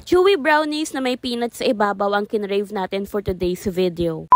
Chewy brownies na may peanuts sa ibabaw ang kinrave natin for today's video.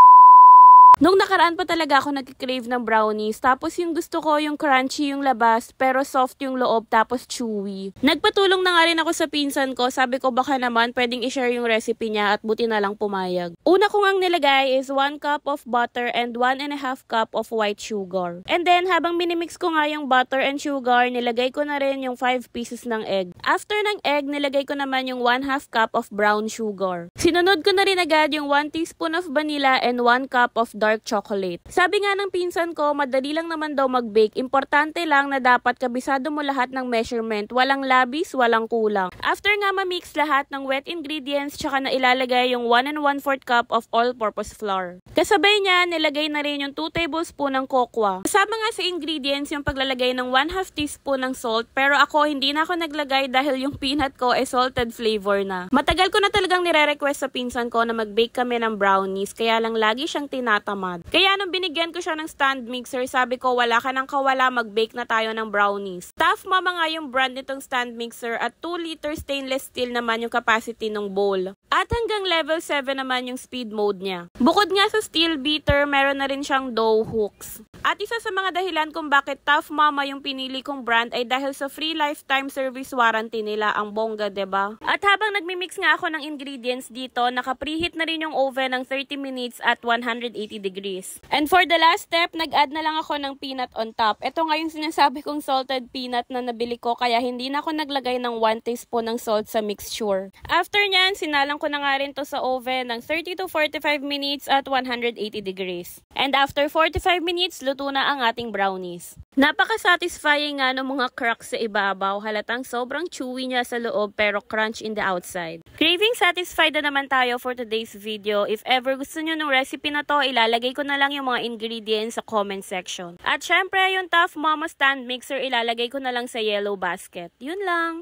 Nung nakaraan pa talaga ako nagkikrave ng brownies, tapos yung gusto ko yung crunchy yung labas, pero soft yung loob, tapos chewy. Nagpatulong na nga rin ako sa pinsan ko, sabi ko baka naman pwedeng i-share yung recipe niya at buti na lang pumayag. Una ko ngang nilagay is 1 cup of butter and 1.5 cup of white sugar. And then habang minimix ko nga yung butter and sugar, nilagay ko na rin yung 5 pieces ng egg. After ng egg, nilagay ko naman yung 1/2 cup of brown sugar. Sinunod ko na rin agad yung 1 teaspoon of vanilla and 1 cup of dark chocolate. Sabi nga ng pinsan ko, madali lang naman daw mag-bake. Importante lang na dapat kabisado mo lahat ng measurement. Walang labis, walang kulang. After nga ma-mix lahat ng wet ingredients, tsaka na ilalagay yung 1 1/4 cup of all-purpose flour. Kasabay niya, nilagay na rin yung 2 tablespoon ng cocoa. Kasama nga sa ingredients yung paglalagay ng 1/2 teaspoon ng salt, pero ako hindi na ako naglagay dahil yung peanut ko ay salted flavor na. Matagal ko na talagang nire-request sa pinsan ko na mag-bake kami ng brownies, kaya lang lagi siyang tinatamad. Kaya nung binigyan ko siya ng stand mixer, sabi ko wala ka nang kawala, mag-bake na tayo ng brownies. Tough Mama nga yung brand nitong stand mixer at 2 liter stainless steel naman yung capacity ng bowl. At hanggang level 7 naman yung speed mode niya. Bukod nga sa steel beater, meron na rin siyang dough hooks. At isa sa mga dahilan kung bakit Tough Mama yung pinili kong brand ay dahil sa free lifetime service warranty nila, ang bongga, diba? At habang nagmimix nga ako ng ingredients dito, naka-preheat na rin yung oven ng 30 minutes at 180 degrees. And for the last step, nag-add na lang ako ng peanut on top. Ito nga yung sinasabi kong salted peanut na nabili ko, kaya hindi na ako naglagay ng 1 teaspoon ng salt sa mixture. After nyan, sinalang ko na nga rin to sa oven ng 30 to 45 minutes at 180 degrees. And after 45 minutes, luto na ang ating brownies. Napaka-satisfying nga ng mga cracks sa ibabaw. Halatang sobrang chewy niya sa loob pero crunch in the outside. Craving satisfied na naman tayo for today's video. If ever gusto nyo ng recipe na to, ilalagay ko na lang yung mga ingredients sa comment section. At syempre, yung Tough Mama stand mixer, ilalagay ko na lang sa yellow basket. Yun lang.